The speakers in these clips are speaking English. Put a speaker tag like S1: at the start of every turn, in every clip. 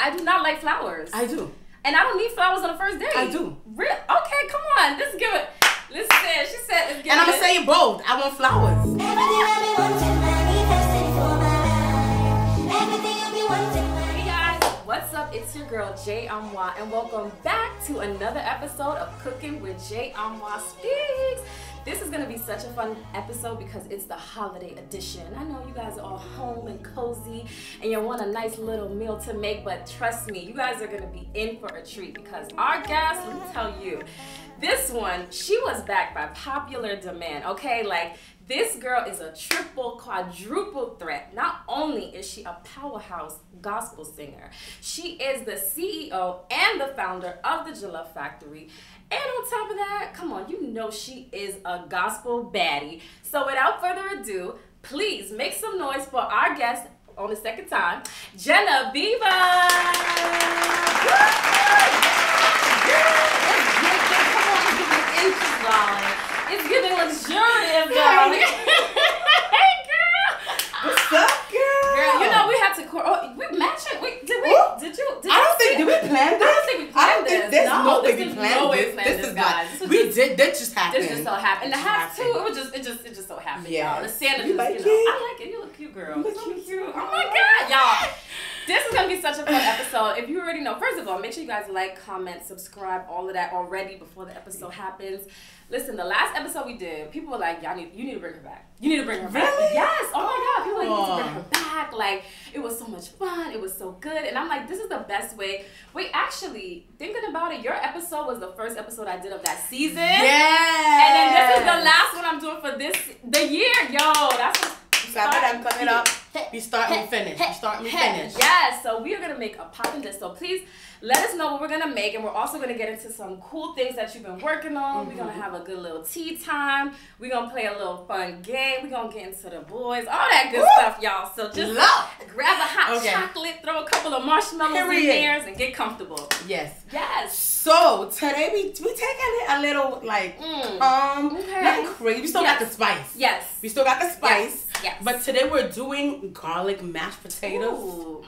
S1: I do not like flowers.
S2: I do.
S1: And I don't need flowers on the first date.
S2: I do.
S1: Real? Okay, come on. Let's give it. Listen, she said let's give
S2: And I'm going
S1: it.
S2: to say it bold. I want flowers.
S1: Hey guys, what's up? It's your girl, JAmoah, and welcome back to another episode of Cooking with JAmoah Speaks. This is going to be such a fun episode because it's the holiday edition. I know you guys are all home and cozy and you want a nice little meal to make, but trust me, you guys are going to be in for a treat because our guest, let me tell you, this one, she was backed by popular demand, okay? Like, this girl is a triple, quadruple threat. Not only is she a powerhouse gospel singer, she is the CEO and the founder of the Juliet Factory. And on top of that, come on, you know she is a gospel baddie. So without further ado, please make some noise for our guest on the second time, Geneviva. It's giving luxurious, darling. Hey, girl.
S2: What's up, girl?
S1: Girl, you know we have to. We matching. Did we?
S2: What?
S1: Did you?
S2: I don't think. Did we plan this?
S1: I don't think we planned this.
S2: There's no way we
S1: no
S2: planned
S1: way
S2: this.
S1: planned this, guys.
S2: We did. That just happened.
S1: This just so happened. And the hats too. It just so happened.
S2: Yeah.
S1: Y'all. The Santa
S2: You
S1: just,
S2: like
S1: I
S2: it?
S1: like it. You look cute, girl.
S2: You look
S1: So
S2: cute.
S1: Oh my God, y'all. This is gonna be such a fun episode. If you already know, first of all, make sure you guys like, comment, subscribe, all of that already before the episode happens. Listen, the last episode we did, people were like, you need to bring her back. You need to bring her back.
S2: Really?
S1: Yes. Oh my God. People were like, you need to bring her back. Like, it was so much fun. It was so good. And I'm like, this is the best way. Wait, actually, thinking about it, your episode was the first episode I did of that season.
S2: Yeah.
S1: And then this is the last one I'm doing for the year. Yo, that's what.
S2: I'm coming up. We start, we finish. We start, we finish.
S1: Yes, so we are going to make a poppin' dish. So please let us know what we're going to make. And we're also going to get into some cool things that you've been working on. We're going to have a good little tea time. We're going to play a little fun game. We're going to get into the boys. All that good stuff, y'all. So just grab a hot chocolate, throw a couple of marshmallows in there and get comfortable.
S2: Yes.
S1: Yes.
S2: So today we taking it a little like nothing crazy. We still got the spice.
S1: Yes.
S2: We still got the spice.
S1: Yes.
S2: But today we're doing garlic mashed potatoes.
S1: Ooh.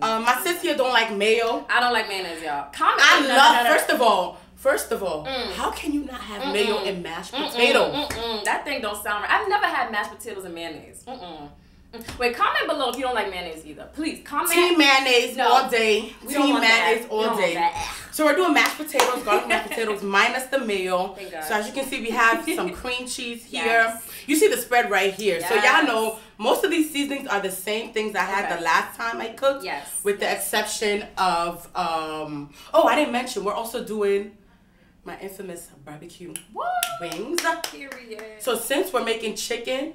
S2: My sis here don't like mayo.
S1: I don't like mayonnaise, y'all. First of all,
S2: how can you not have mayo in mashed potatoes?
S1: That thing don't sound right. I've never had mashed potatoes and mayonnaise. Wait, comment below if you don't like mayonnaise either. Please, comment.
S2: Team mayonnaise all day. Team mayonnaise all day. So we're doing mashed potatoes, garlic mashed potatoes minus the mayo. So as you can see, we have some cream cheese here. Yes. You see the spread right here. Yes. So y'all know most of these seasonings are the same things I had the last time I cooked.
S1: Yes.
S2: With the exception of I didn't mention we're also doing my infamous BBQ Wings.
S1: Period.
S2: So since we're making chicken,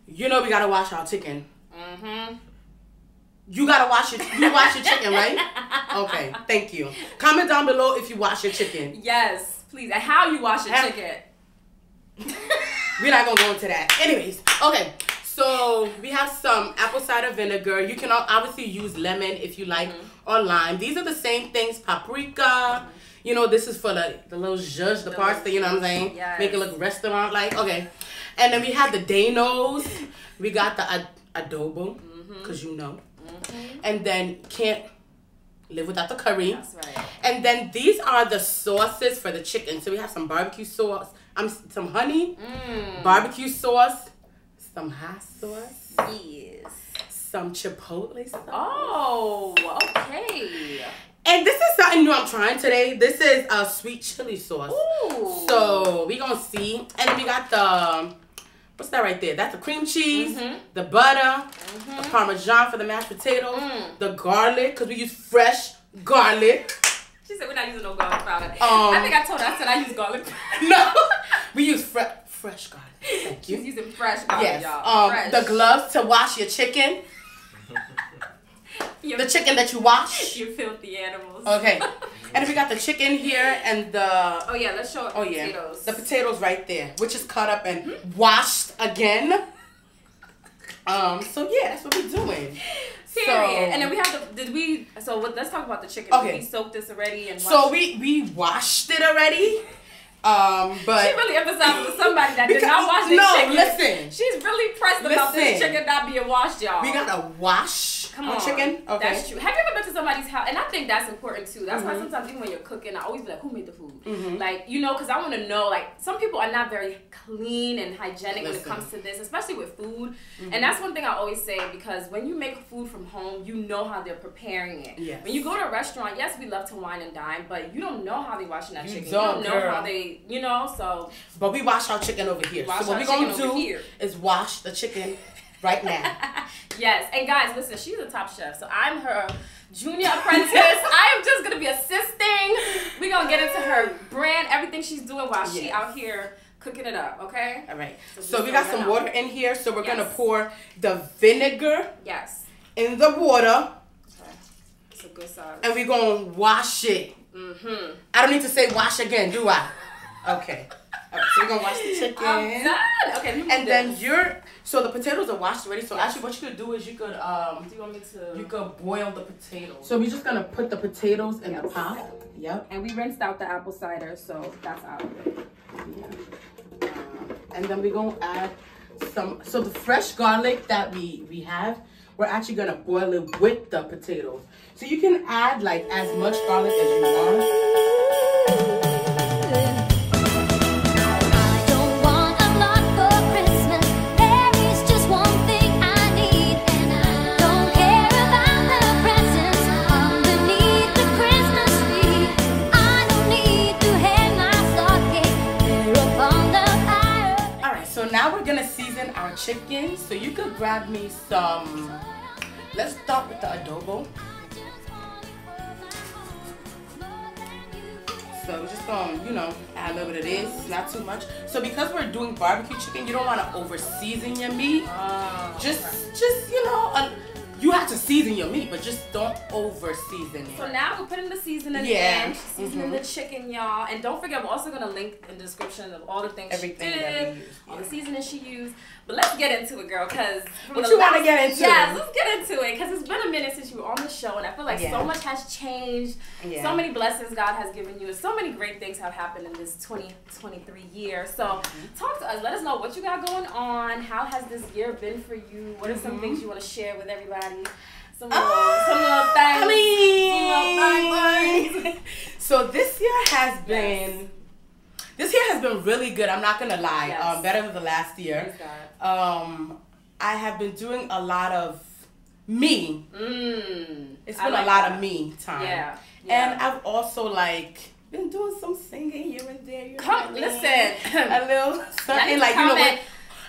S2: you know we gotta wash our chicken. You gotta wash it. You wash your chicken, right? Okay, thank you. Comment down below if you wash your chicken.
S1: Yes, please. And how you wash your chicken.
S2: We're not gonna go into that. Anyways, okay. So we have some apple cider vinegar. You can obviously use lemon if you like, or lime. These are the same things. Paprika. You know, this is for the little zhuzh, the parsley. You know what I'm saying?
S1: Yes.
S2: Make it look restaurant-like. Okay. And then we have the Danos. We got the adobo, because you know. And then can't live without the curry.
S1: That's right.
S2: And then these are the sauces for the chicken. So we have some barbecue sauce, some honey, barbecue sauce, some hot sauce.
S1: Yes.
S2: Some chipotle sauce.
S1: Oh, okay.
S2: And this is something new I'm trying today. This is a sweet chili sauce.
S1: Ooh.
S2: So we gonna see. And then we got the, what's that right there? That's the cream cheese, the butter, the Parmesan for the mashed potatoes, the garlic, because we use fresh garlic.
S1: She said we're not using no garlic powder. I think I told her, I said I use garlic powder.
S2: No, we use fresh garlic. Thank you.
S1: She's using fresh garlic,
S2: Yes.
S1: y'all.
S2: The gloves to wash your chicken. The chicken that you wash.
S1: You filthy animals.
S2: Okay. And then we got the chicken here and the...
S1: Oh, yeah. Let's show it the potatoes.
S2: The potatoes right there, which is cut up and washed again. So, yeah, that's what we're doing.
S1: Period.
S2: So,
S1: and then we have let's talk about the chicken.
S2: Okay.
S1: Did we soak this already? And
S2: so we washed it already. But
S1: she really emphasized to somebody that did not wash their chicken.
S2: No, listen.
S1: She's really pressed about this chicken not being washed, y'all.
S2: We gotta wash our chicken. Okay.
S1: That's true. Have you ever been to somebody's house? And I think that's important too. That's why sometimes even when you're cooking, I always be like, who made the food? Like, you know, because I want to know, like, some people are not very clean and hygienic when it comes to this, especially with food. And that's one thing I always say, because when you make food from home, you know how they're preparing it. Yes. When you go to a restaurant, yes, we love to wine and dine, but you don't know how they're washing that chicken. You don't know how they, you know, so.
S2: But we wash our chicken over here. So what we're going to do is wash the chicken right now.
S1: Yes, and guys, listen, she's a top chef, so I'm her junior apprentice. I am just gonna be assisting. We're gonna get into her brand, everything she's doing while she out here cooking it up, okay? All right. So we got some water in here, so we're gonna pour the vinegar in the water. Okay. It's a good size. And we're gonna wash it. I don't need to say wash again, do I? Okay. All right, so we're gonna wash the chicken. I'm done. Okay,
S2: and then so the potatoes are washed already. So actually, what you could do is you could
S1: do you want me to?
S2: You could boil the potatoes. So we're just gonna put the potatoes in the pot. Yep.
S1: And we rinsed out the apple cider, so that's out of it.
S2: Yeah. And then we're gonna add some. So the fresh garlic that we have, we're actually gonna boil it with the potatoes. So you can add like as much garlic as you want. Now we're gonna season our chicken. So you could grab me some. Let's start with the adobo. So we're just gonna, you know, add a little bit of this, not too much. So because we're doing barbecue chicken, you don't want to over season your meat. Just you know, you have to season your meat, but just don't over season it.
S1: So now we're putting the seasoning in, seasoning the chicken, y'all. And don't forget, we're also gonna link in the description of all the things she did, all the seasoning she used. But let's get into it, girl, because
S2: what you want to get into?
S1: Yes, let's get into it, because it's been a minute since you were on the show, and I feel like so much has changed. So many blessings God has given you, and so many great things have happened in this 2023 year. So talk to us. Let us know what you got going on. How has this year been for you? What are some things you want to share with everybody? Some little things. So this year has been. This year has been really good. I'm not gonna lie. Better than the last year. I have been doing a lot of me. It's been a lot of me time. And I've also been doing some singing here and there. Listen,
S2: a little something like, you know what?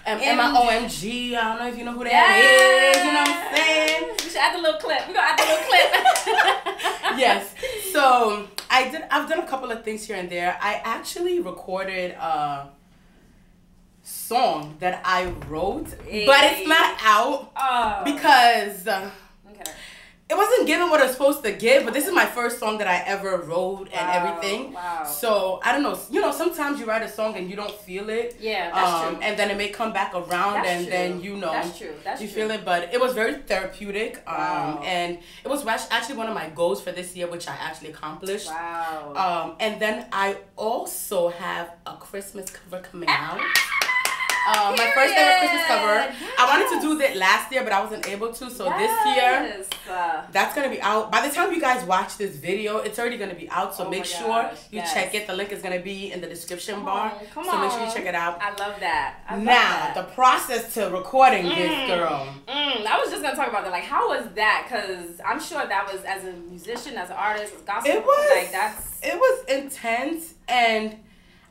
S2: MIOMG, I don't know if you know who that is, you know what I'm saying?
S1: We should add the little clip. We're gonna add the little clip.
S2: Yes. So I've done a couple of things here and there. I actually recorded a song that I wrote, but it's not out because it wasn't giving what it was supposed to give. But this is my first song that I ever wrote and everything. So I don't know. You know, sometimes you write a song and you don't feel it.
S1: Yeah, that's true.
S2: And then it may come back around, then you know, you feel it. But it was very therapeutic. And it was actually one of my goals for this year, which I actually accomplished. And then I also have a Christmas cover coming out. My first ever Christmas cover. I wanted to do that last year, but I wasn't able to. So this year, that's going to be out. By the time you guys watch this video, it's already going to be out. So make sure you check it. The link is going to be in the description bar. So make sure you check it out.
S1: I love that.
S2: Now, the process to recording this, girl.
S1: I was just going to talk about that. Like, how was that? Because I'm sure that was, as a musician, as an artist, as gospel.
S2: It was intense. And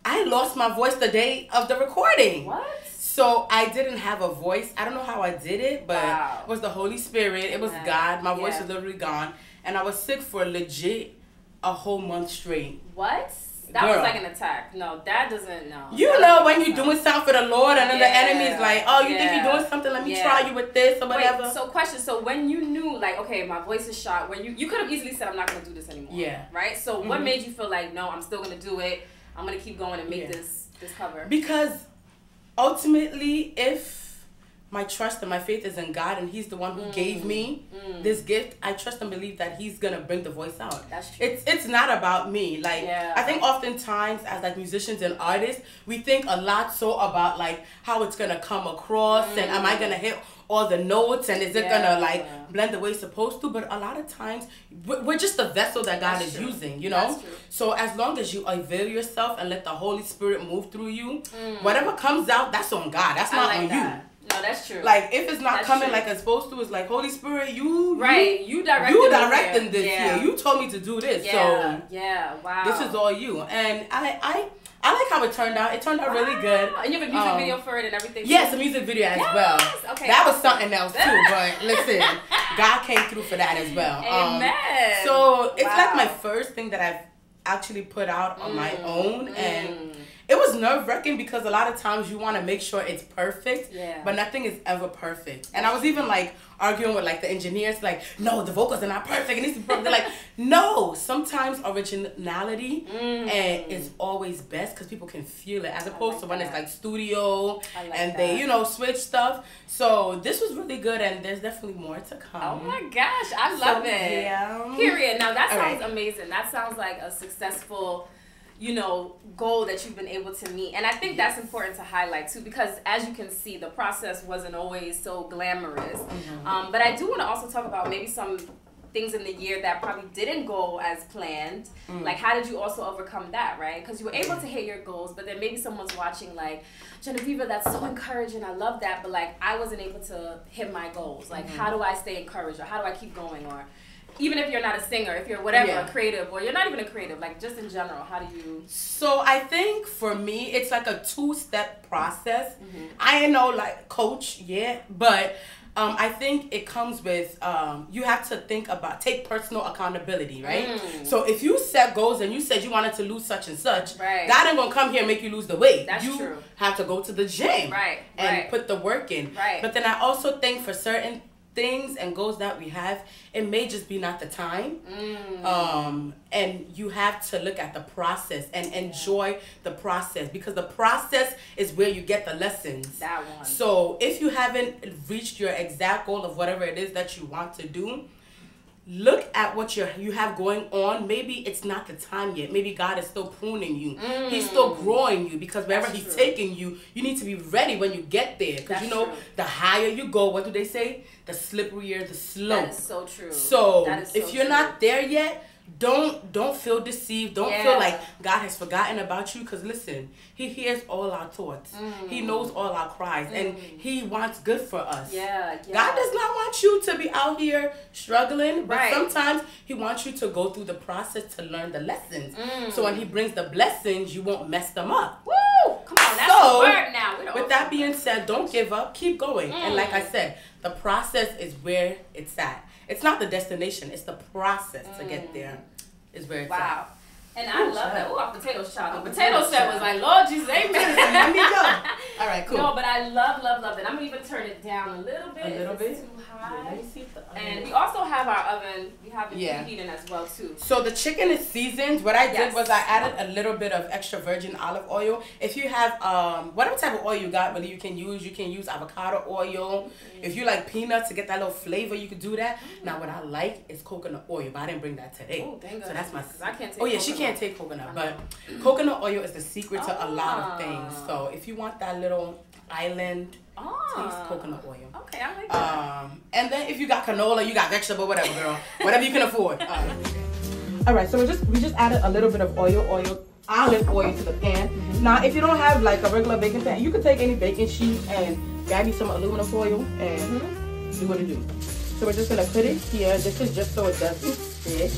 S2: I lost my voice the day of the recording.
S1: What?
S2: So I didn't have a voice. I don't know how I did it, but it was the Holy Spirit. It was God. My voice was literally gone. And I was sick for legit a whole month straight.
S1: What? That was like an attack. No, that doesn't, no.
S2: You know when you're doing something for the Lord and then the enemy is like, oh, you think you're doing something? Let me try you with this or whatever.
S1: Wait, so question. So when you knew, like, okay, my voice is shot, when you could have easily said, I'm not going to do this anymore. Yeah. Right? So what made you feel like, no, I'm still going to do it. I'm going to keep going and make this cover?
S2: Because ultimately, if my trust and my faith is in God, and He's the one who gave me this gift. I trust and believe that He's gonna bring the voice out.
S1: That's true.
S2: It's not about me. Like, I think oftentimes as like musicians and artists, we think a lot so about like how it's gonna come across and am I gonna hit all the notes and is it gonna like blend the way it's supposed to. But a lot of times we're just the vessel that God is using, you know. So as long as you avail yourself and let the Holy Spirit move through you, whatever comes out, that's on God. That's not on you.
S1: No, that's true.
S2: Like, if it's not coming like it's supposed to, it's like, Holy Spirit, you directing this here. You told me to do this. So
S1: wow.
S2: This is all you. And I like how it turned out. It turned out really good.
S1: And you have a music video for it and everything?
S2: Yes, a music video as well.
S1: Okay.
S2: That was something else too. But listen, God came through for that as well.
S1: Amen.
S2: So it's like my first thing that I've actually put out on my own. And it was nerve-wracking because a lot of times you want to make sure it's perfect, but nothing is ever perfect. And I was even like arguing with like the engineers, like, no, the vocals are not perfect. It needs to be perfect. They're like, no, sometimes originality is always best because people can feel it, as opposed to when it's like studio and they, you know, switch stuff. So this was really good, and there's definitely more to come.
S1: Oh my gosh, I love it.
S2: Yeah.
S1: Period. Now that sounds amazing. That sounds like a successful, you know, goal that you've been able to meet. And I think that's important to highlight too, because as you can see, the process wasn't always so glamorous. But I do want to also talk about maybe some things in the year that probably didn't go as planned. Like, how did you also overcome that, right? Because you were able to hit your goals, but then maybe someone's watching like, Geneviva, that's so encouraging, I love that, but like, I wasn't able to hit my goals. Like, how do I stay encouraged, or how do I keep going? Or even if you're not a singer, if you're whatever, a creative, or you're not even a creative, like just in general, how do you?
S2: So I think for me, it's like a 2-step process. I ain't no like coach yet, but I think it comes with, you have to take personal accountability, right? So if you set goals and you said you wanted to lose such and such, God ain't gonna come here and make you lose the weight.
S1: That's
S2: you
S1: true.
S2: have to go to the gym and put the work in. But then I also think for certain things and goals that we have, it may just be not the time. And you have to look at the process and enjoy the process, because the process is where you get the lessons.
S1: That one.
S2: So if you haven't reached your exact goal of whatever it is that you want to do, look at what you have going on. Maybe it's not the time yet. Maybe God is still pruning you. He's still growing you, because wherever He's taking you, you need to be ready when you get there. Because you know, the higher you go, what do they say? The slipperier the slope.
S1: That is so true.
S2: So if you're not there yet, don't feel deceived. Don't feel like God has forgotten about you, because listen, He hears all our thoughts. He knows all our cries, and He wants good for us. God does not want you to be out here struggling, but sometimes He wants you to go through the process to learn the lessons. So when He brings the blessings, you won't mess them up.
S1: Woo! Come on, that's the word now.
S2: With that being said, don't give up. Keep going. And like I said, the process is where it's at. It's not the destination. It's the process to get there is where it's at.
S1: And I love that. Ooh, our potatoes chopped. The potato set was like, Lord Jesus, amen.
S2: Let me go. All right, cool.
S1: No, but I love it. I'm going to even turn it down a little bit.
S2: A little bit?
S1: It's too high.
S2: Let me see if the oven.
S1: And we also have our oven. We have it preheating as well, too.
S2: So the chicken is seasoned. What I did was I added a little bit of extra virgin olive oil. If you have whatever type of oil you got, whether you can use avocado oil. If you like peanuts to get that little flavor, you could do that. Now, what I like is coconut oil, but I didn't bring that today.
S1: Oh, thank God.
S2: So that's my.
S1: I can't take.
S2: Oh yeah, she can't take coconut, but coconut oil is the secret to a lot of things. So if you want that little island taste, coconut oil.
S1: Okay, I like that.
S2: And then if you got canola, you got vegetable, whatever, girl, whatever you can afford. All right, so we just added a little bit of olive oil to the pan. Now, if you don't have like a regular baking pan, you could take any baking sheet and grab you some aluminum foil and do what it do. So we're just gonna put it here. This is just so it doesn't stick.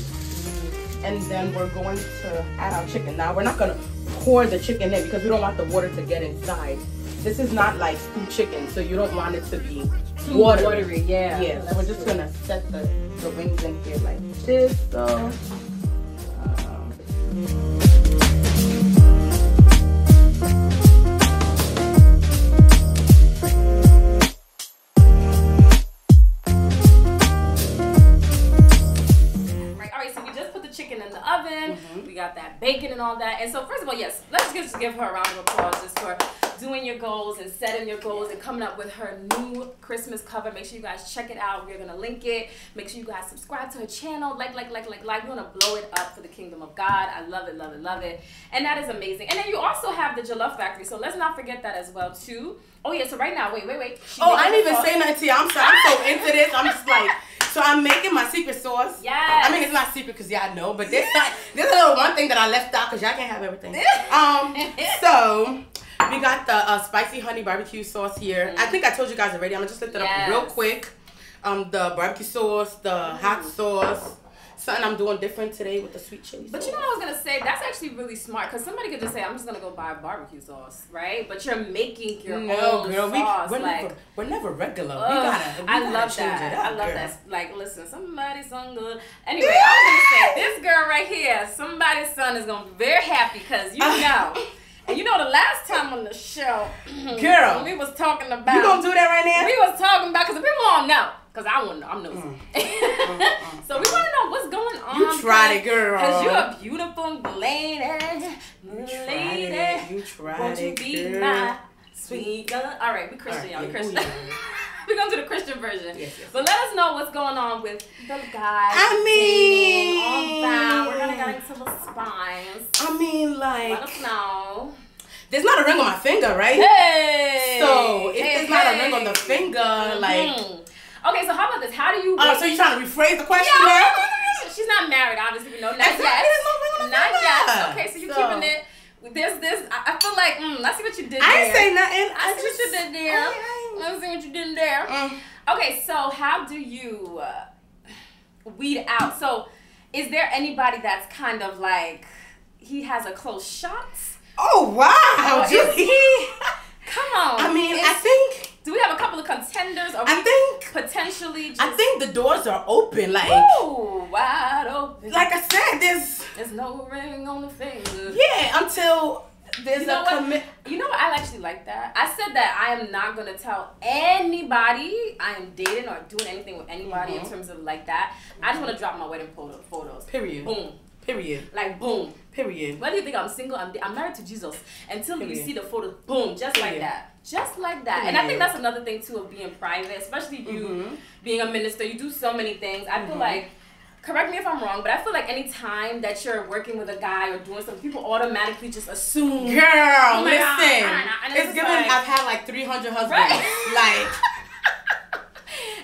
S2: And then we're going to add our chicken. Now, we're not gonna pour the chicken in because we don't want the water to get inside. This is not like stew chicken, so you don't want it to be too watery. Yeah. So we're just gonna set the wings in here like this. So.
S1: chicken in the oven. We got that bacon and all that. And so first of all, yes, let's just give her a round of applause just for doing your goals and setting your goals and coming up with her new Christmas cover. Make sure you guys check it out. We're gonna link it. Make sure you guys subscribe to her channel. Like. We wanna blow it up for the kingdom of God. I love it, love it, love it. And that is amazing. And then you also have the Jollof Factory. So let's not forget that as well too. Oh yeah, so right now, wait.
S2: I didn't even say nothing to you. I'm sorry. I'm so into this. I'm just like, so I'm making my secret sauce.
S1: Yes.
S2: I mean, it's not secret because y'all know, but there's a little one thing that I left out because y'all can't have everything. So we got the spicy honey barbecue sauce here. I think I told you guys already. I'm gonna just lift it up real quick. The barbecue sauce, the hot sauce. Something I'm doing different today with the sweet chili sauce.
S1: But you know what I was going to say? That's actually really smart because somebody could just say, I'm just going to go buy a barbecue sauce, right? But you're making your own sauce.
S2: We're never regular. We gotta
S1: love
S2: change
S1: that.
S2: it up,
S1: I love
S2: girl.
S1: that. Like, listen, somebody's son good. Anyway, I was going to say, this girl right here, somebody's son is going to be very happy because you know. And you know the last time on the show,
S2: girl,
S1: when we was talking about.
S2: You gonna do that right now?
S1: We was talking about, because the people don't know. Because I want to know. I'm nosy. So we want to know what's going on.
S2: You tried it, girl.
S1: Because you're a beautiful lady.
S2: You tried
S1: Won't you be my sweet girl? All right, we Christian, y'all. We Christian. We're going to do the Christian version. Yes. But let us know what's going on with the guys.
S2: I mean.
S1: All that. We're going to get into the spice.
S2: I mean, like.
S1: Let us know.
S2: There's not a ring on my finger, right?
S1: Hey!
S2: So, if there's not a ring on the finger, like.
S1: Okay, so how about this? How do you...
S2: so you're trying to rephrase the question now?
S1: She's not married, obviously. No, not yet.
S2: There's no ring on the
S1: Not
S2: finger.
S1: yet. Okay, so you're keeping it... I feel like, I see what you did there.
S2: I ain't say nothing.
S1: I see what you did there. I see what you did there. Okay, so how do you weed out? So is there anybody that's kind of like, he has a close shot?
S2: Oh, wow.
S1: Is he? Come on.
S2: I mean, I think...
S1: Do we have a couple of contenders? Or
S2: I think...
S1: Potentially just...
S2: I think the doors are open, like...
S1: Ooh, wide open.
S2: Like I said,
S1: there's no ring on the finger.
S2: Yeah, until there's
S1: a commit. You know what? I actually like that. I said that I am not going to tell anybody I am dating or doing anything with anybody in terms of like that. I just want to drop my wedding photos.
S2: Period.
S1: Boom.
S2: Period.
S1: Like, boom.
S2: Period.
S1: Whether you think I'm single, I'm married to Jesus. Until you see the photos, boom, just like that. Just like that. And I think that's another thing, too, of being private. Especially you being a minister. You do so many things. I feel like, correct me if I'm wrong, but I feel like any time that you're working with a guy or doing something, people automatically just assume.
S2: Girl, listen. It's given, I've had like 300 husbands.
S1: Right?
S2: Like.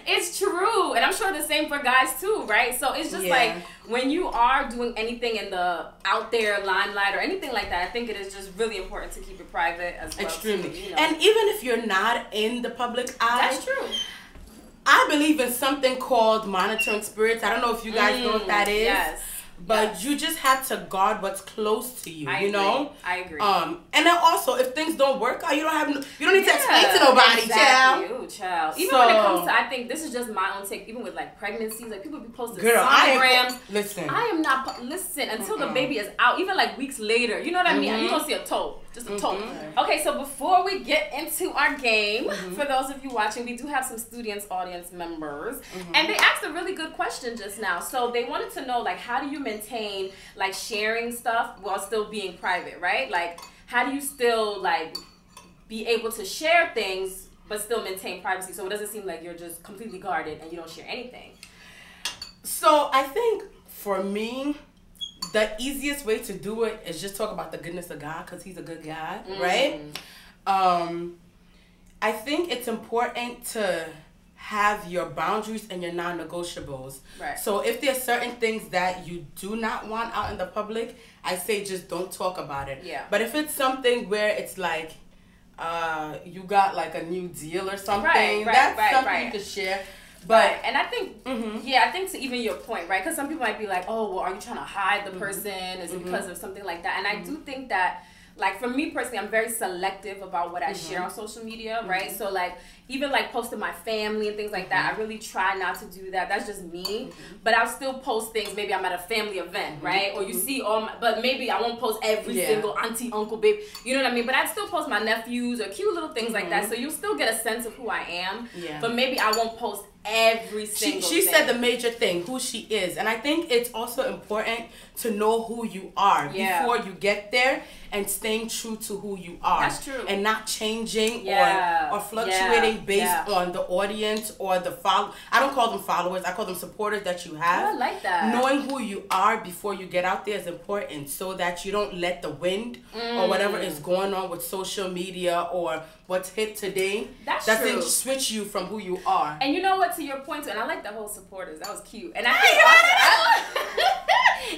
S1: It's true. And I'm sure the same for guys too, right? So it's just like when you are doing anything in the out there limelight or anything like that, I think it is just really important to keep it private as well.
S2: Extremely.
S1: Too,
S2: And even if you're not in the public eye.
S1: That's true.
S2: I believe in something called monitoring spirits. I don't know if you guys know what that is. Yes. But you just have to guard what's close to you, you know?
S1: I agree.
S2: And then also, if things don't work out, you don't need to explain to nobody, child.
S1: Ooh, child. Even when it comes to, I think this is just my own take, even with like pregnancies, like people be posting sonograms.
S2: Listen.
S1: I am not, until the baby is out, even like weeks later, you know what I mean? You're going to see a toe. Just a toe. Okay, so before we get into our game, for those of you watching, we do have some audience members, and they asked a really good question just now. So they wanted to know, like, how do you maintain, like, sharing stuff while still being private, right? Like, how do you still, like, be able to share things but still maintain privacy so it doesn't seem like you're just completely guarded and you don't share anything?
S2: So I think, for me, the easiest way to do it is just talk about the goodness of God because he's a good God, right? I think it's important to have your boundaries and your non-negotiables. Right. So if there's certain things that you do not want out in the public, I say just don't talk about it. Yeah. But if it's something where it's like you got like a new deal or something, that's something you could share. But
S1: and I think I think to even your point, right? Because some people might be like, oh, well, are you trying to hide the person? Is it because of something like that? And I do think that, like, for me personally, I'm very selective about what I share on social media, right? So, like, even, like, posting my family and things like that, I really try not to do that. That's just me. But I'll still post things. Maybe I'm at a family event, right? Or you see all my... But maybe I won't post every single auntie, uncle, babe. You know what I mean? But I'd still post my nephews or cute little things like that. So you'll still get a sense of who I am. Yeah. But maybe I won't post every single
S2: She
S1: thing.
S2: said the major thing, who she is. And I think it's also important to know who you are before you get there, and staying true to who you are.
S1: That's true.
S2: And not changing or fluctuating based on the audience or the I don't call them followers, I call them supporters that you have.
S1: Oh, I like that.
S2: Knowing who you are before you get out there is important, so that you don't let the wind or whatever is going on with social media or what's hit today doesn't switch you from who you are.
S1: And you know what, to your point too, and I like the whole supporters. That was cute. And I think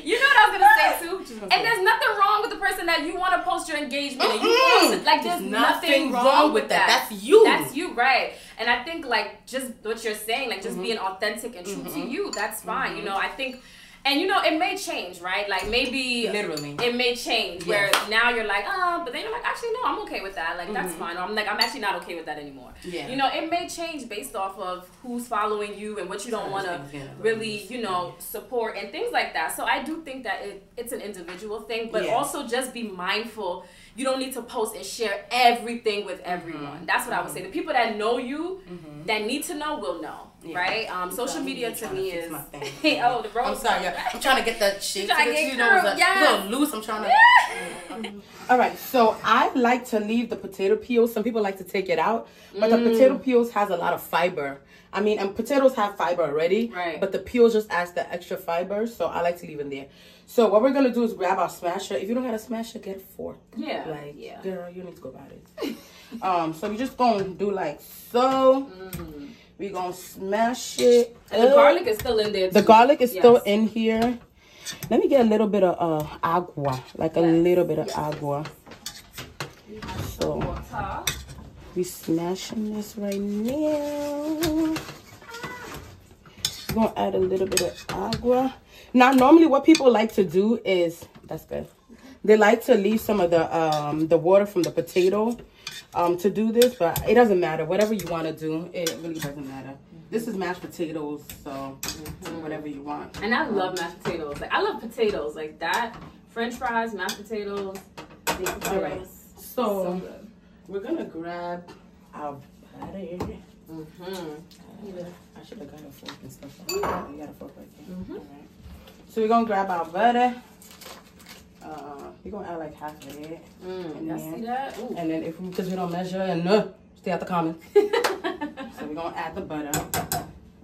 S1: you know what I was gonna say too. And there's nothing wrong with the person that you want to post your engagement and you post it. Like there's nothing wrong with that.
S2: That's you.
S1: That's you, right? And I think like just what you're saying, like just being authentic and true to you, that's fine. You know, I think. And you know, it may change, right? Like maybe
S2: literally
S1: it may change where now you're like, but then you're like, actually no, I'm okay with that. Like that's fine. Or I'm like, I'm actually not okay with that anymore. Yeah. You know, it may change based off of who's following you and what you don't want to really, you know, support and things like that. So I do think that it's an individual thing, but also just be mindful. You don't need to post and share everything with everyone. That's what I would say. The people that know you, that need to know, will know. Yeah. Right? Social media to me is my thing. Oh, the road.
S2: I'm sorry, I'm trying to get the shape. You know, it's a little loose. I'm trying to. All right, so I like to leave the potato peels. Some people like to take it out, but the potato peels has a lot of fiber. I mean, and potatoes have fiber already, right? But the peels just adds the extra fiber, so I like to leave them there. So what we're gonna do is grab our smasher. If you don't have a smasher, get a fork. Yeah. Like, girl, you need to go buy this. So we just gonna do like so. We're going to smash it.
S1: And the garlic is still in there, too.
S2: The garlic is still in here. Let me get a little bit of agua. Like a little bit of agua. So, we smashing this right now. We're going to add a little bit of agua. Now, normally what people like to do is, that's good. They like to leave some of the water from the potato to do this, but it doesn't matter. Whatever you want to do, it really doesn't matter. This is mashed potatoes, so whatever you want.
S1: And I love mashed potatoes. Like I love potatoes like that. French fries, mashed potatoes, baked potatoes. All right.
S2: So we're gonna grab our butter. I should have got a fork and stuff. You got a fork right there. All right. So we're gonna grab our butter. We're gonna add like half of it.
S1: See that? Ooh.
S2: And then because we don't measure and stay out the comments. So we're gonna add the butter.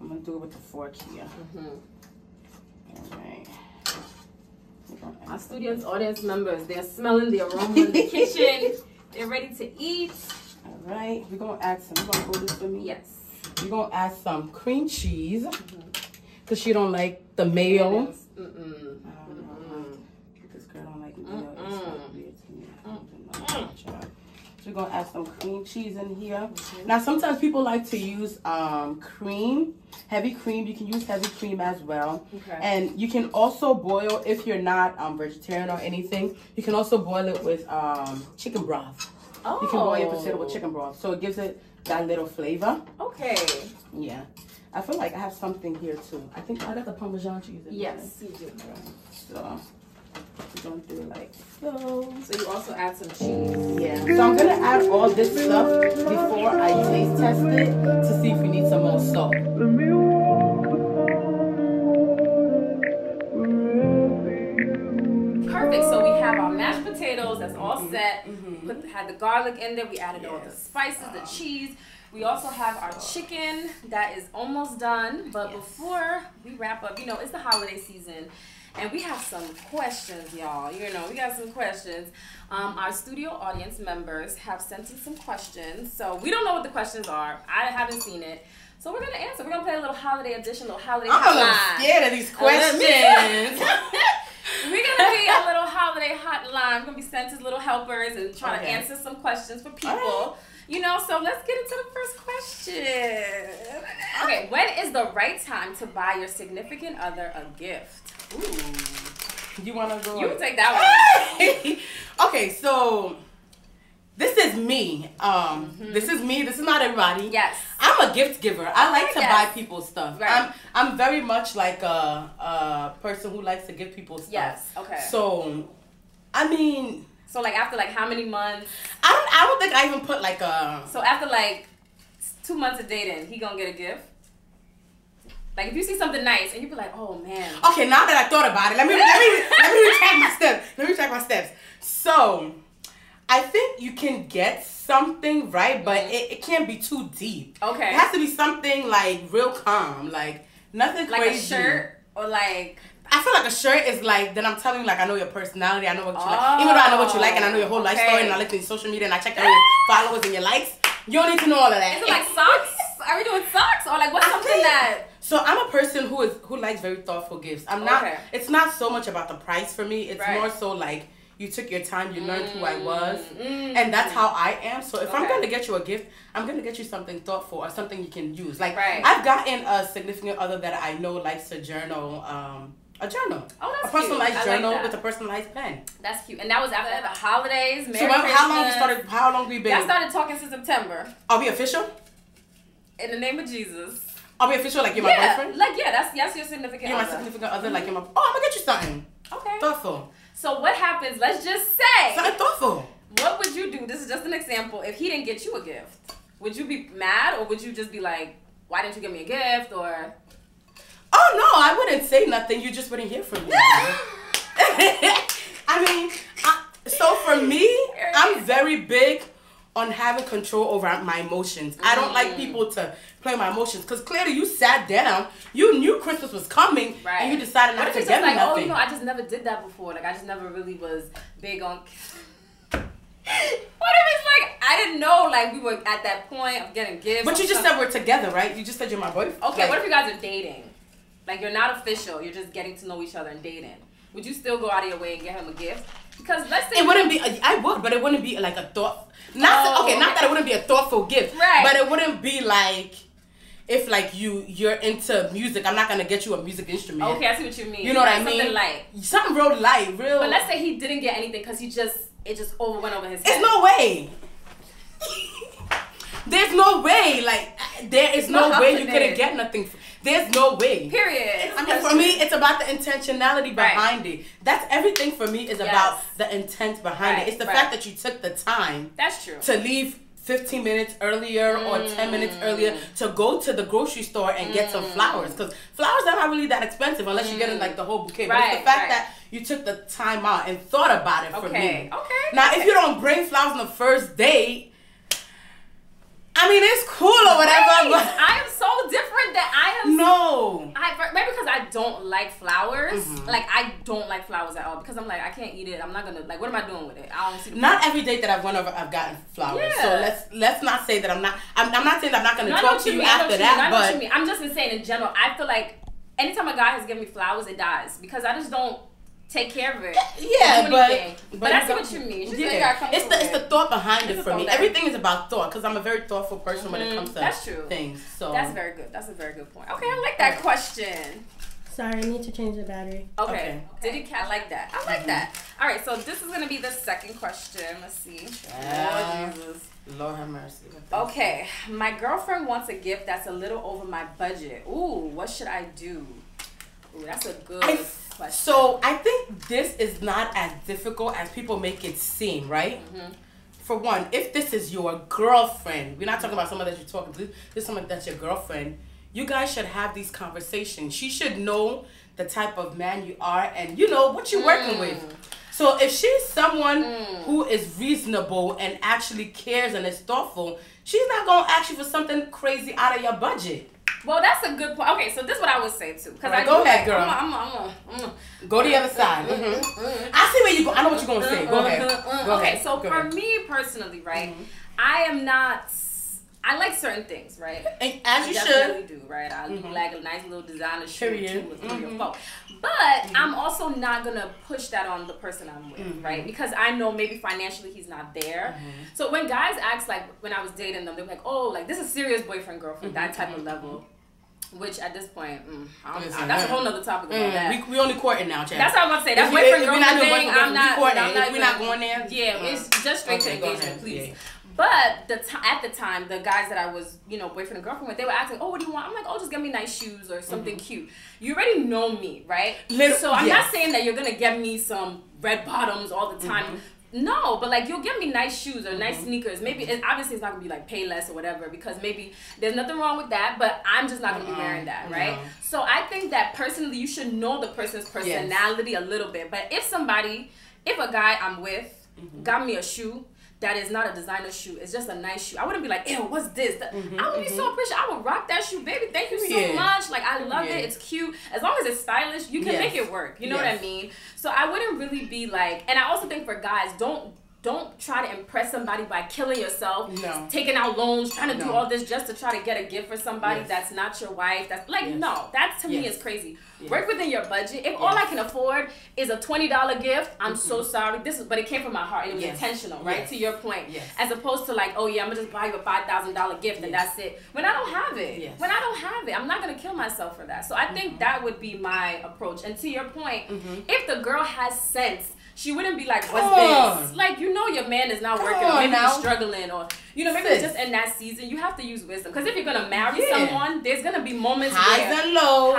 S2: I'm gonna do it with the fork here. All right.
S1: Our students, audience members, they're smelling the aroma in the kitchen. They're ready to eat.
S2: All right. We're gonna add some. You gonna hold this for me?
S1: Yes.
S2: We're gonna add some cream cheese because she don't like the mayo. So we're gonna add some cream cheese in here. Now sometimes people like to use cream, heavy cream. You can use heavy cream as well. And you can also boil, if you're not vegetarian or anything, you can also boil it with chicken broth. You can boil your potato with chicken broth, so it gives it that little flavor. Yeah. I feel like I have something here too. I think I got the Parmesan cheese in here.
S1: Yes, you do.
S2: So we're gonna do like so.
S1: So you also add some cheese.
S2: Yeah. So I'm gonna add all this stuff before I taste test it to see if we need some more salt.
S1: Perfect. So we have our mashed potatoes. That's all set. Had the garlic in there. We added all the spices, the cheese. We also have our chicken that is almost done. But before we wrap up, you know, it's the holiday season. And we have some questions, y'all. You know, we got some questions. Our studio audience members have sent in some questions. So we don't know what the questions are. I haven't seen it. So we're going to answer. We're going to play a little holiday edition, little holiday hotline.
S2: I'm a little scared of these questions.
S1: We're going to be a little holiday hotline. We're going to be sent as little helpers and try to answer some questions for people. You know, so let's get into the first question. Okay, when is the right time to buy your significant other a gift? Ooh.
S2: You want to go?
S1: You can take that one.
S2: Okay, so this is me. This is me. This is not everybody.
S1: Yes.
S2: I'm a gift giver. I like to buy people stuff. Right. I'm very much like a person who likes to give people stuff.
S1: Yes. Okay.
S2: So, I mean.
S1: So like after like how many months?
S2: I don't think I even put like a.
S1: So after like 2 months of dating, he gonna get a gift? Like, if you see something nice and you be like, oh, man.
S2: Okay, now that I thought about it, let me retract my steps. Let me retract my steps. So, I think you can get something, right? But it can't be too deep. Okay. It has to be something, like, real calm. Like, nothing crazy.
S1: Like a shirt or, like...
S2: I feel like a shirt is like, then I'm telling you, like, I know your personality, I know what you like. Even though I know what you like and I know your whole life story and I look at your social media and I check out your followers and your likes, you don't need to know all of that.
S1: Is it like socks? Are we doing socks? Or like what's something that...
S2: So I'm a person who likes very thoughtful gifts. I'm not, it's not so much about the price for me. It's more so like, you took your time, you learned who I was, and that's how I am. So if I'm going to get you a gift, I'm going to get you something thoughtful or something you can use. Like, I've gotten a significant other that I know likes to journal, a journal. Oh, that's a personalized cute. Journal with a personalized pen.
S1: That's cute. And that was after the holidays. Merry
S2: Christmas. How long we been?
S1: I started talking since September.
S2: Are we official?
S1: In the name of Jesus.
S2: Are we official? Like, you're my boyfriend?
S1: Like, that's your significant other.
S2: You're my significant other. Like, you're my... Oh, I'm going to get you something. Okay. Thoughtful.
S1: So what happens? Let's just say.
S2: Something thoughtful.
S1: What would you do? This is just an example. If he didn't get you a gift, would you be mad or would you just be like, why didn't you give me a gift? Or...
S2: Oh, no, I wouldn't say nothing. You just wouldn't hear from me. I mean, so for me, I'm very big on having control over my emotions. I don't like people to play my emotions because clearly you sat down, you knew Christmas was coming, and you decided not to get me nothing.
S1: Oh, you know, I just never did that before. Like, I just never really was big on... What if it's like, I didn't know, like, we were at that point of getting gifts.
S2: But you just said we're together, right? You just said you're my boyfriend.
S1: Okay, like, what if you guys are dating? Like, you're not official. You're just getting to know each other and dating. Would you still go out of your way and get him a gift? Because let's say...
S2: It wouldn't be... I would, but it wouldn't be like a thought... Not that it wouldn't be a thoughtful gift. Right. But it wouldn't be like... If, like, you're into music, I'm not going to get you a music instrument.
S1: Okay, I see what you mean.
S2: You know what I mean?
S1: Something light.
S2: Something real light, real...
S1: But let's say he didn't get anything because it just went over his head.
S2: There's no way. There's no way. Like, there is no way you couldn't get nothing. There's no way.
S1: Period.
S2: I mean, for me, it's about the intentionality behind it. That's everything for me is about the intent behind it. It's the fact that you took the time.
S1: That's true.
S2: To leave 15 minutes earlier or 10 minutes earlier to go to the grocery store and get some flowers. Because flowers are not really that expensive unless you're getting like the whole bouquet. But it's the fact that you took the time out and thought about it for me. Okay. Now, if you don't bring flowers on the first date, I mean, it's cool or whatever, but
S1: I am so different that I am...
S2: No.
S1: Maybe because I don't like flowers. Like, I don't like flowers at all because I'm like, I can't eat it. I'm not going to... Like, what am I doing with it? I don't see...
S2: Not every date that I've went over, I've gotten flowers. Yeah. So let's not say that I'm not... I'm not saying that I'm not going to talk to you after that, but...
S1: I'm just saying in general, I feel like anytime a guy has given me flowers, it dies because I just don't take care of it.
S2: Yeah,
S1: but I see what you mean.
S2: It's the thought behind it for me. Everything is about thought because I'm a very thoughtful person when it comes to things. So
S1: that's very good. That's a very good point. Okay, I like that question.
S3: Sorry, I need to change the battery.
S1: Okay. I like that. I like that. All right, so this is gonna be the second question. Let's see.
S2: Lord Jesus. Lord have mercy.
S1: Okay, my girlfriend wants a gift that's a little over my budget. Ooh, what should I do? Ooh, that's a good question.
S2: So I think this is not as difficult as people make it seem, right? For one, if this is your girlfriend, we're not talking about someone that you're talking to, this is someone that's your girlfriend, you guys should have these conversations. She should know the type of man you are and you know what you're working with. So if she's someone who is reasonable and actually cares and is thoughtful, she's not going to ask you for something crazy out of your budget.
S1: Well, that's a good point. Okay, so this is what I would say too.
S2: Right, go ahead, girl. I'm go to the other side. I see where you go. I know what you're gonna say. Go ahead.
S1: Okay, so for me personally, right, I am not. I like certain things, right?
S2: And as you should.
S1: Definitely do, right? I do like a nice little designer shirt, 2 or 3 or 4. But I'm also not gonna push that on the person I'm with, right? Because I know maybe financially he's not there. So when guys ask, like when I was dating them, they're like, "Oh, like this is serious boyfriend girlfriend, that type of level." Which at this point, that's a whole nother topic about that.
S2: We only courting now, Chad.
S1: That's what I'm gonna say. That boyfriend girlfriend thing, I'm not.
S2: We're not going there.
S1: Yeah, it's just straight to engagement, please. Yeah. But at the time, the guys that I was, boyfriend and girlfriend with, they were asking, "Oh, what do you want?" I'm like, "Oh, just get me nice shoes or something cute." You already know me, right? So I'm not saying that you're gonna get me some red bottoms all the time. No, but like you'll give me nice shoes or nice sneakers. Maybe obviously it's not gonna be like pay less or whatever because maybe there's nothing wrong with that. But I'm just not gonna be wearing that, right? So I think that personally you should know the person's personality a little bit. But if a guy I'm with got me a shoe that is not a designer shoe, it's just a nice shoe, I wouldn't be like, ew, what's this? I would be so appreciative. I would rock that shoe, baby. Thank you so much. Like I love it. It's cute. As long as it's stylish, you can make it work. You know what I mean? So I wouldn't really be like, and I also think for guys, don't try to impress somebody by killing yourself, taking out loans, trying to do all this just to try to get a gift for somebody that's not your wife. That's like, no, that to me is crazy. Work within your budget. If all I can afford is a $20 gift, I'm so sorry. But it came from my heart. It was intentional, right? To your point. As opposed to like, oh yeah, I'm gonna just buy you a $5,000 gift and that's it. When I don't have it. When I don't have it, I'm not gonna kill myself for that. So I think that would be my approach. And to your point, if the girl has sense, she wouldn't be like, what's this? Like, you know your man is not working or maybe he's struggling or, you know, maybe it's just in that season. You have to use wisdom. Because if you're going to marry someone, there's going to be moments
S2: highs and lows.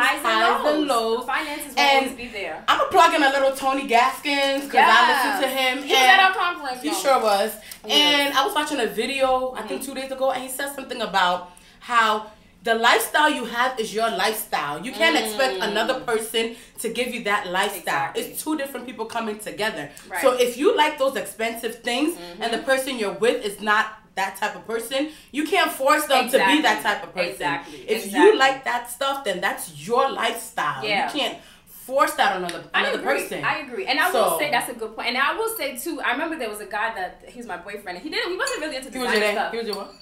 S1: Finances will always be there.
S2: I'm going to plug in a little Tony Gaskins because I listened to him.
S1: He was at our conference.
S2: He sure was. And I was watching a video, I think 2 days ago, and he said something about how the lifestyle you have is your lifestyle. You can't expect another person to give you that lifestyle. It's two different people coming together. So if you like those expensive things and the person you're with is not that type of person, you can't force them to be that type of person. If you like that stuff, then that's your lifestyle. You can't force that on another person.
S1: I agree. And I will say that's a good point. And I will say too, I remember there was a guy that, he was my boyfriend. He wasn't really into design stuff.
S2: He was your what?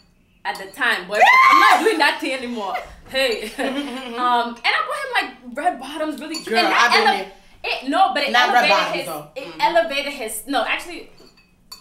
S1: At the time, boyfriend. I'm not doing that thing anymore. Hey. And I bought him like red bottoms, really cute.
S2: Girl, I've been there.
S1: It elevated his, no, actually,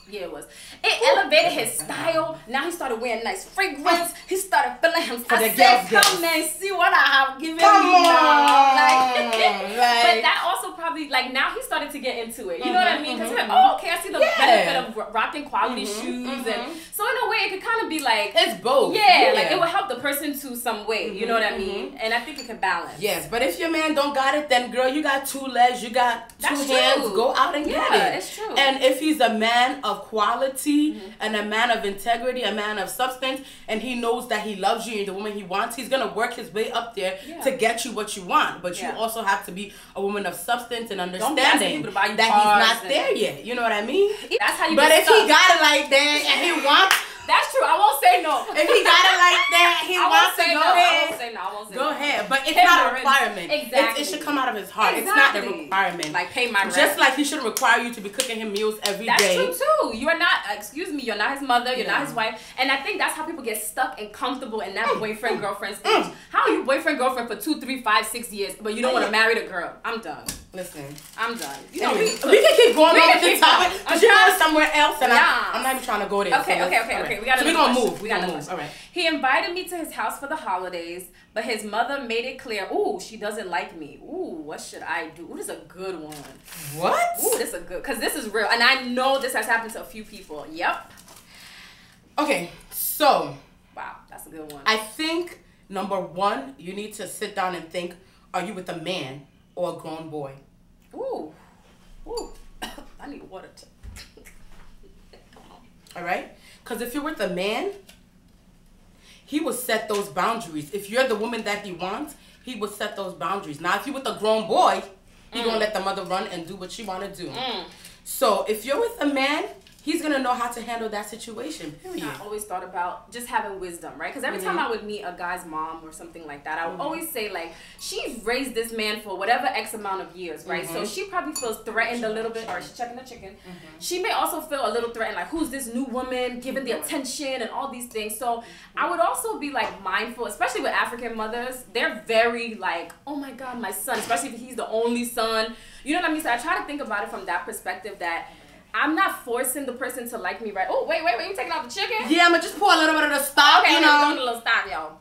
S1: yeah, it was. It elevated his style. Now he started wearing nice fragrance. He started feeling himself. I said, come and see what I have given you now. But that also probably, like, now he started to get into it. You know what I mean? Because he's like, oh, okay, I see the benefit of rocking quality shoes. And so in a way, it could kind of be like,
S2: it's both.
S1: Like it will help the person to some way. You know what I mean? And I think it can balance.
S2: Yes, but if your man don't got it, then girl, you got two legs, you got two hands. Go out and get it.
S1: Yeah, it's true.
S2: And if he's a man of quality and a man of integrity, a man of substance, and he knows that he loves you and the woman he wants, he's gonna work his way up there to get you what you want. But you also have to be a woman of substance and understanding that he's not there yet. You know what I mean?
S1: That's how you.
S2: But if he got it like that and he wants.
S1: That's true. I won't say no.
S2: If he got it like that, he wants to go ahead.
S1: I won't say no. I won't say
S2: go ahead. But it's not a requirement. It should come out of his heart. It's not a requirement.
S1: Like pay my rent.
S2: Just like he shouldn't require you to be cooking him meals every day.
S1: That's true too. You are not, excuse me, you're not his mother, you're not his wife. And I think that's how people get stuck and comfortable in that boyfriend-girlfriend stage. How are you boyfriend-girlfriend for 2, 3, 5, 6 years, but you don't want to marry the girl? I'm done.
S2: Listen.
S1: I'm done. You
S2: know,
S1: know,
S2: we can keep going on with this topic because you're going somewhere else and I'm not even trying to go there.
S1: Okay.
S2: We're going to move.
S1: We got to move.
S2: All right.
S1: He invited me to his house for the holidays, but his mother made it clear, ooh, she doesn't like me. Ooh, what should I do? Ooh, this is a good one.
S2: What?
S1: Ooh, this is a good, because this is real. And I know this has happened to a few people. Yep.
S2: Okay, so.
S1: Wow, that's a good one.
S2: I think, number one, you need to sit down and think, are you with a man or a grown boy?
S1: Ooh. I need water too.
S2: All right? Because if you're with a man, he will set those boundaries. If you're the woman that he wants, he will set those boundaries. Now, if you're with a grown boy, he's going to let the mother run and do what she want to do. So, if you're with a man, he's going to know how to handle that situation, period.
S1: I always thought about just having wisdom, right? Because every time I would meet a guy's mom or something like that, I would always say, like, she's raised this man for whatever X amount of years, right? So she probably feels threatened a little bit, or she's checking the chicken. She may also feel a little threatened, like, who's this new woman giving the attention and all these things. So I would also be, like, mindful, especially with African mothers. They're very, like, oh my God, my son, especially if he's the only son. You know what I mean? So I try to think about it from that perspective that I'm not forcing the person to like me, right? Oh, wait, you taking out the chicken?
S2: Yeah, I'm going to just pour a little bit of the stock,
S1: okay,
S2: you know.
S1: Okay, a little stock, y'all.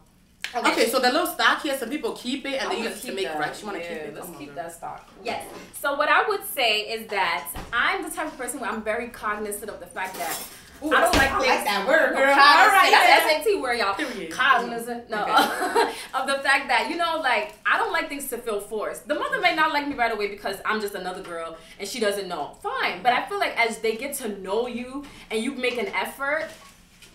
S2: Okay, so the little stock here, some people keep it and they use it to make rice. You want to keep it?
S1: Let's keep that stock. Yes. So what I would say is that I'm the type of person where I'm very cognizant of the fact that I don't like
S2: that word, girl.
S1: All right, that's SAT word, y'all.
S2: Cognizant.
S1: No, of the fact that like I don't like things to feel forced. The mother may not like me right away because I'm just another girl and she doesn't know. Fine, but I feel like as they get to know you and you make an effort,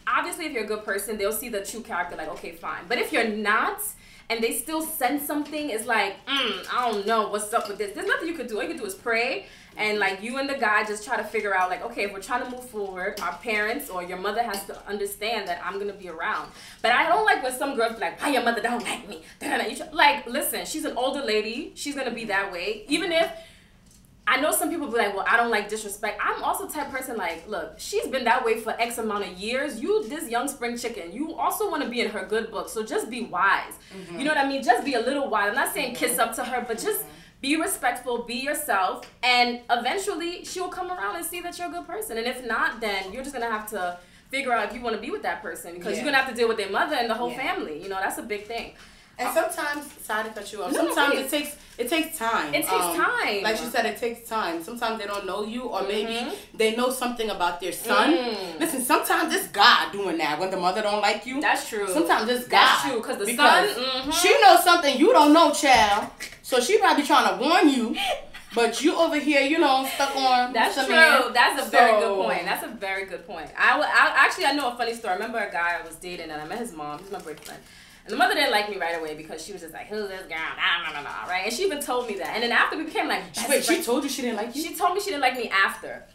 S1: obviously if you're a good person, they'll see the true character. Like, okay, fine. But if you're not, and they still sense something, it's like, I don't know what's up with this. There's nothing you could do. All you can do is pray. And like you and the guy just try to figure out like, okay, if we're trying to move forward, our parents or your mother has to understand that I'm going to be around. But I don't like when some girls be like, why your mother don't like me? Like, listen, she's an older lady. She's going to be that way. Even if, I know some people be like, well, I don't like disrespect. I'm also the type of person like, look, she's been that way for X amount of years. You, this young spring chicken, you also want to be in her good book. So just be wise. You know what I mean? Just be a little wise. I'm not saying kiss up to her, but just be respectful, be yourself, and eventually she will come around and see that you're a good person. And if not, then you're just going to have to figure out if you want to be with that person because you're going to have to deal with their mother and the whole family. You know, that's a big thing.
S2: And sometimes, sorry to cut you off, sometimes it takes time.
S1: It takes time.
S2: Like you said, it takes time. Sometimes they don't know you or maybe they know something about their son. Listen, sometimes it's God doing that when the mother don't like you.
S1: That's true.
S2: Sometimes it's God.
S1: That's true, because the son,
S2: she knows something you don't know, child. So she probably trying to warn you. But you over here, you know, stuck on.
S1: That's true. Man. That's a very good point. That's a very good point. I know a funny story. I remember a guy I was dating and I met his mom. He's my boyfriend. And the mother didn't like me right away because she was just like, who's this girl? Nah, right? And she even told me that. And then after we became like best
S2: Wait,
S1: friends,
S2: she told you she didn't like you?
S1: She told me she didn't like me after.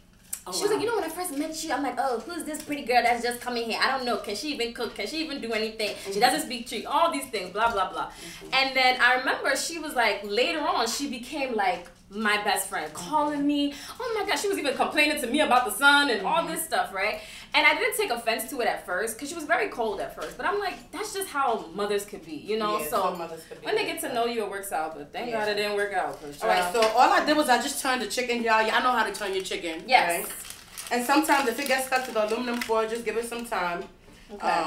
S2: Oh,
S1: she was like, you know, when I first met you, I'm like, oh, who's this pretty girl that's just coming here? I don't know. Can she even cook? Can she even do anything? She doesn't speak Tree. All these things, blah, blah, blah. And then I remember she was like, later on, she became like my best friend, calling me. Oh my God, she was even complaining to me about the sun and all this stuff, right? And I didn't take offense to it at first because she was very cold at first. But I'm like, that's just how mothers could be, you know?
S2: Yeah,
S1: so
S2: mothers could be
S1: when they get to know you, it works out. But thank God it didn't work out.
S2: All right, so all I did was I just turned the chicken, y'all. Y'all know how to turn your chicken.
S1: Yes.
S2: Right? And sometimes if it gets stuck to the aluminum foil, just give it some time.
S1: Okay.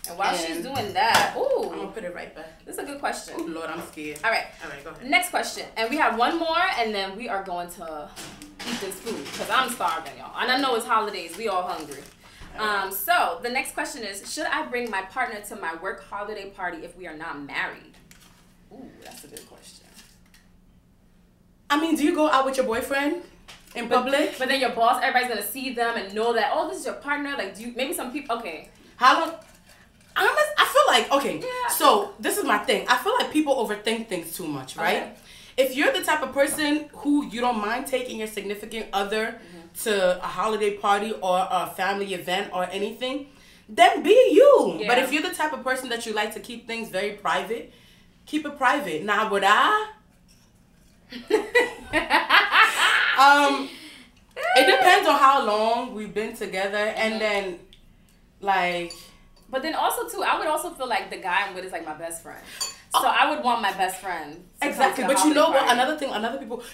S1: And while she's doing that, ooh.
S2: I'm going to put it right back.
S1: This is a good question.
S2: Oh, Lord, I'm scared.
S1: All right,
S2: go ahead.
S1: Next question. And we have one more, and then we are going to eat this food because I'm starving, y'all. And I know it's holidays. We all hungry. So the next question is, should I bring my partner to my work holiday party if we are not married? Ooh, that's a good question.
S2: I mean, do you go out with your boyfriend in public?
S1: But then your boss, everybody's going to see them and know that, oh, this is your partner. Like, do you, maybe some people, okay.
S2: How long? I feel like, okay, so this is my thing. I feel like people overthink things too much, right?
S1: Okay.
S2: If you're the type of person who you don't mind taking your significant other to a holiday party or a family event or anything, then be you.
S1: Yeah.
S2: But if you're the type of person that you like to keep things very private, keep it private. Now, would I? It depends on how long we've been together, and then, like...
S1: But then also, too, I would also feel like the guy I'm with is like my best friend. So I would want my best friend.
S2: Exactly. But you know what? Another thing,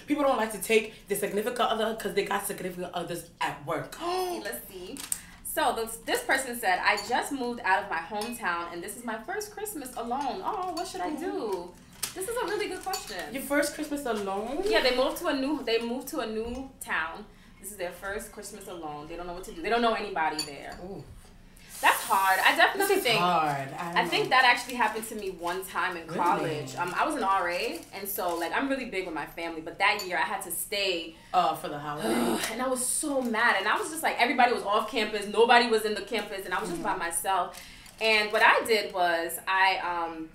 S2: people don't like to take the significant other because they got significant others at work.
S1: Let's see. So this person said, I just moved out of my hometown and this is my first Christmas alone. Oh, what should I do? This is a really good question.
S2: Your first Christmas alone?
S1: Yeah, they moved to a new town. This is their first Christmas alone. They don't know what to do. They don't know anybody there.
S2: Ooh.
S1: That's hard. I definitely think.
S2: Hard.
S1: I think that actually happened to me one time in college. Really? I was an RA, and so like I'm really big with my family. But that year I had to stay.
S2: For the holiday.
S1: And I was so mad, and I was just like everybody was off campus, nobody was in the campus, and I was just by myself. And what I did was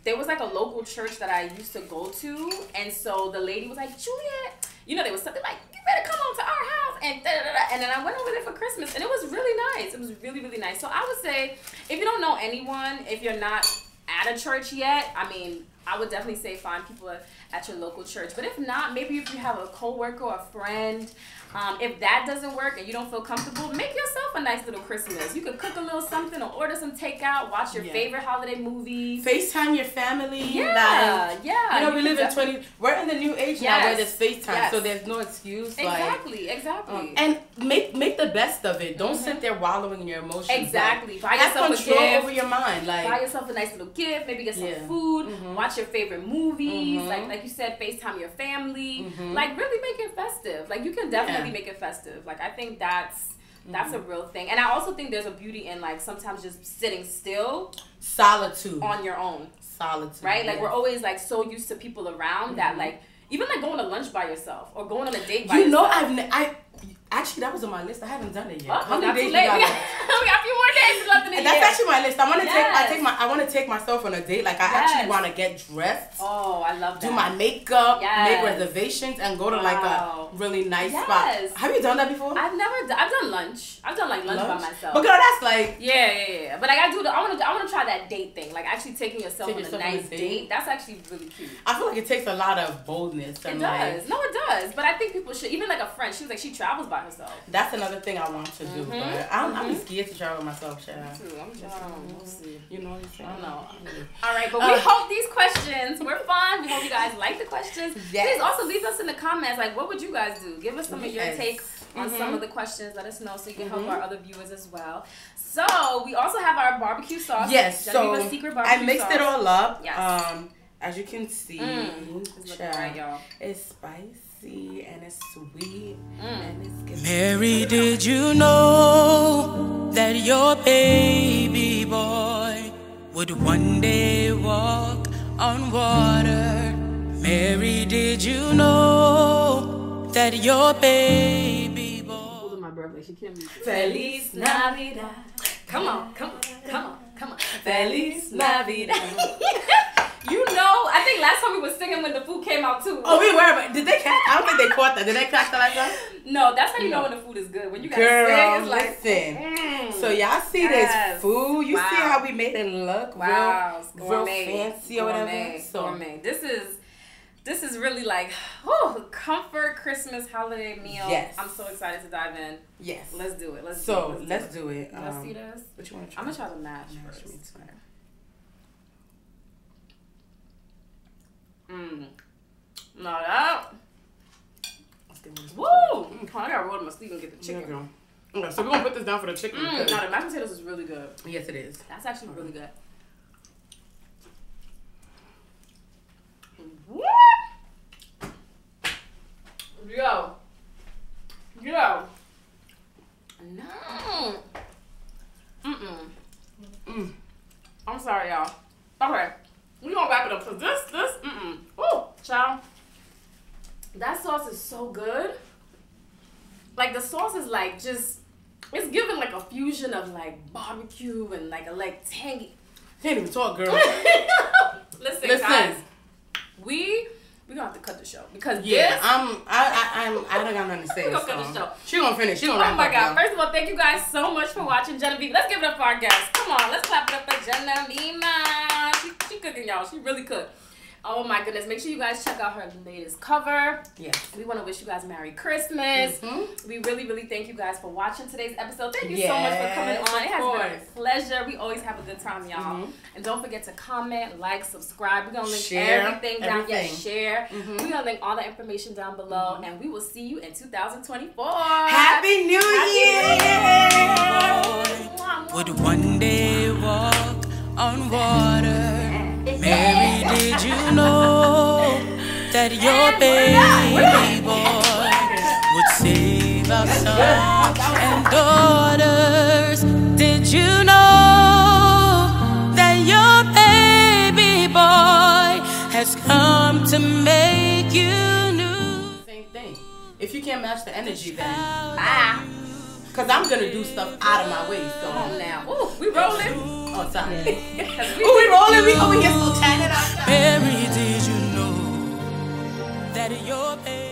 S1: there was like a local church that I used to go to, and so the lady was like, Juliet, you know, there was something like, you better come on to our house, and and then I went over there for Christmas, and it was really nice. It was really, really nice. So I would say, if you don't know anyone, if you're not at a church yet, I mean, I would definitely say find people at your local church. But if not, maybe if you have a coworker or a friend, if that doesn't work and you don't feel comfortable, make yourself a nice little Christmas. You could cook a little something or order some takeout, watch your favorite holiday movie.
S2: FaceTime your family.
S1: Yeah, yeah.
S2: You know, we live in we're in the new age now where there's FaceTime, so there's no excuse.
S1: Exactly.
S2: And make the best of it. Don't sit there wallowing in your emotions.
S1: Exactly.
S2: Buy yourself have control over your mind. Like,
S1: buy yourself a nice little gift, maybe get some food, watch your favorite movies, like you said, FaceTime your family. Like, really make it festive. Like, you can definitely make it festive. Like, I think that's That's a real thing. And I also think there's a beauty in like sometimes just sitting still.
S2: Solitude.
S1: On your own.
S2: Solitude. Right?
S1: Like we're always like so used to people around that like, even like going to lunch by yourself or going on a date by yourself.
S2: Actually, that was on my list. I haven't done it yet.
S1: How many days we got? We got a few more days left in the year.
S2: That's actually my list. I want to take myself on a date. Like I actually want to get dressed.
S1: Oh, I love that.
S2: Do my makeup, make reservations, and go to like a really nice spot. Have you done that before?
S1: I've done lunch. I've done like lunch by myself.
S2: But girl, that's like
S1: yeah. But like I want to try that date thing. Like actually taking yourself on a nice date. That's actually really cute.
S2: I feel like it takes a lot of boldness.
S1: It does. No, it does. But I think people should. Even like a friend, she was like she travels by herself.
S2: That's another thing I want to do, but I'm scared to travel myself, child.
S1: Me too. I'm just we'll see.
S2: You know what I'm saying?
S1: I don't know. All right, but we hope these questions were fun. We hope you guys like the questions. Yes. Please also leave us in the comments, like, what would you guys do? Give us some of your take on some of the questions. Let us know so you can help our other viewers as well. So we also have our barbecue sauce.
S2: Yes.
S1: Genevieva's secret barbecue
S2: I mixed it all up.
S1: Yes.
S2: As you can see,
S1: it's looking right, y'all.
S2: It's spicy and it's sweet and it's good.
S4: Mary, did you know that your baby boy would one day walk on water? Mary, did you know that your baby boy...
S1: Hold on, my birthday. She can't be... Feliz Navidad. Come on. Feliz Navidad. You know, I think last time we were singing when the food came out too.
S2: Oh, we were, but did they catch? I don't think they caught that. Did they catch that like that?
S1: No, that's how you know when the food is good. When you guys sing, it's like,
S2: listen. So y'all see this food? You see how we made it look real fancy or whatever?
S1: Gourmet. This is really like, comfort Christmas holiday meal.
S2: Yes.
S1: I'm so excited to dive in.
S2: Yes.
S1: Let's do it.
S2: Let's do it.
S1: Let's see this.
S2: What you want to try?
S1: I'm gonna try the mash first. No, that. Woo! I gotta roll my sleeve and get the chicken.
S2: Okay, so we're gonna put this down for the chicken.
S1: No, the mashed potatoes is really good.
S2: Yes, it is.
S1: That's actually really good. Yo. No. I'm sorry, y'all. Okay. We're gonna wrap it up. So this, oh, child. That sauce is so good. Like the sauce is like just, it's giving like a fusion of like barbecue and like a tangy.
S2: Can't even talk, girl.
S1: Listen, guys. We're gonna have to cut the show because
S2: I don't got nothing to say.
S1: We're gonna cut the show.
S2: She gonna finish. She gonna wrap up.
S1: Oh my God! First of all, thank you guys so much for watching Geneviva. Let's give it up for our guests. Come on, let's clap it up for Geneviva. She cooking, y'all. She really cooked. Oh my goodness! Make sure you guys check out her latest cover.
S2: Yes.
S1: We want to wish you guys Merry Christmas. We really thank you guys for watching today's episode. Thank you so much for coming on. It has been a pleasure. We always have a good time, y'all. And don't forget to comment, like, subscribe. We're gonna link everything down. Yes, share. We're gonna link all the information down below, and we will see you in 2024.
S2: Happy New Year!
S4: Would one day walk on water. Mary, did you know that your baby boy would save our sons and daughters? Did you know that your baby boy has come to make you new?
S2: Same thing. If you can't match the energy, then because I'm gonna do stuff out of my way. So
S1: now, we rolling.
S2: Oh, sorry.
S1: We rolling. We over here still chatting outside.
S4: Mary, did you know that your baby